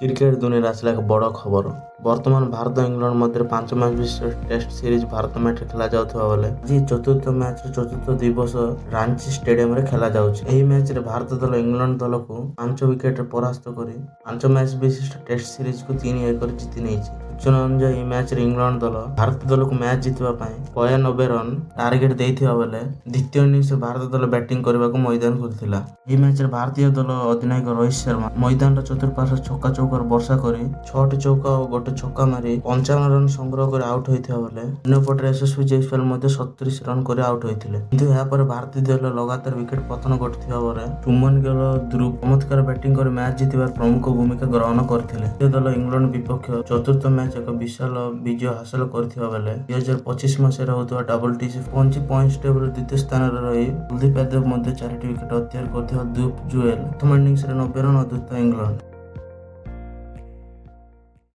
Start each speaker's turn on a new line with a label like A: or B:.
A: Cricket দুনিয়ার আসলে এক বড় খবର। ବର୍ତ୍ତମାନ ଭାରତ ଇଂଲଣ୍ଡ ମଧ୍ୟରେ 5 ମ୍ୟାଚ୍ ବିଶିଷ୍ଟ ଟେଷ୍ଟ ସିରିଜ ଭାରତ ମ୍ୟାଚରେ ଖେଳା ଯାଉଥିବା ବେଳେ ଆଜି ଚତୁର୍ଥ ମ୍ୟାଚର ଚତୁର୍ଥ ଦିବସ ରାଞ୍ଚି ଷ୍ଟାଡିୟମରେ ଖେଳା ଯାଉଛି। ଏହି ମ୍ୟାଚରେ ଭାରତ ଦଳ ଇଂଲଣ୍ଡ ଦଳକୁ 5 ୱିକେଟରେ ପରାସ୍ତ କରି 5 ମ୍ୟାଚ୍ ବିଶିଷ୍ଟ ଟେଷ୍ଟ ସିରିଜକୁ 3-1ରେ ଜିତି ନେଇଛି। ସୂଚନା ଅନୁଯାୟୀ ଏହି ମ୍ୟାଚରେ ଇଂଲଣ୍ଡ ଦଳ ଭାରତ ଦଳକୁ ମ୍ୟାଚ୍ ଜିତିବା ପାଇଁ 92 ରନ୍ ଟାର୍ଗେଟ ଦେଇଥିବା ବେଳେ ଦ୍ୱିତୀୟ ଇନିଂସରେ ଭାରତ ଦଳ ବ୍ୟାଟିଂ କରିବାକୁ ମଇଦାନକୁ ଉଠିଥିଲା। ଏହି ମ୍ୟାଚରେ ଭାରତୀୟ ଦଳ ଅଧିନାୟକ ରୋହିତ ଶର୍ମା ମଇଦାନର ଚତୁଃପାର୍ଶ୍ୱ ଛକା ଚୌକାର ବର୍ଷା କରି 6ଟି ଚୌକା ଓ ଗୋଟେ ଛକା ମାରି 55 ରନ୍ ସଂଗ୍ରହ କରି ଆଉଟ୍ ହୋଇଥିବା ବେଳେ ଅନ୍ୟପଟରେ ଯଶସ୍ୱୀ ଜୟସ୍ୱାଲ ମଧ୍ୟ 37 ରନ୍ କରି ଆଉଟ୍ ହୋଇଥିଲେ। କିନ୍ତୁ ଏହାପରେ ଭାରତୀୟ ଦଳ ଲଗାତାର ୱିକେଟ୍ ପତନ ଘଟିଥିବା ବେଳେ ସୁମନ ଗିଲ୍ ଓ ଧ୍ରୁବ ଚମତ୍କାର ବ୍ୟାଟିଂ କରି ମ୍ୟାଚ୍ ଜିତିବାରେ ପ୍ରମୁଖ ଭୂମିକା ଗ୍ରହଣ କରିଥିଲେ। ଭାରତୀୟ ଦଳ ଇଂଲଣ୍ଡ ବିପକ୍ଷ ଚତୁର୍ଥ ମ୍ୟାଚ୍ ଏକ ବିଶାଳ ବିଜୟ ହାସଲ କରିଥିବା ବେଳେ 2025 ମସିହାରେ ହେଉଥିବା WTC ପହଞ୍ଚି ପଏଣ୍ଟସ୍ ଟେବୁଲରେ ଦ୍ୱିତୀୟ ସ୍ଥାନରେ ରହି କୁଲଦୀପ ଯାଦବ ମଧ୍ୟ 4ଟି ୱିକେଟ୍ ଅକ୍ତିଆର କରିଥିବା ଦୀପ ଜୁଏଲ ପ୍ରଥମ ଇନିଂସରେ 90 ରନ୍ ଅତିରିକ୍ତ ଇଂଲଣ୍ଡ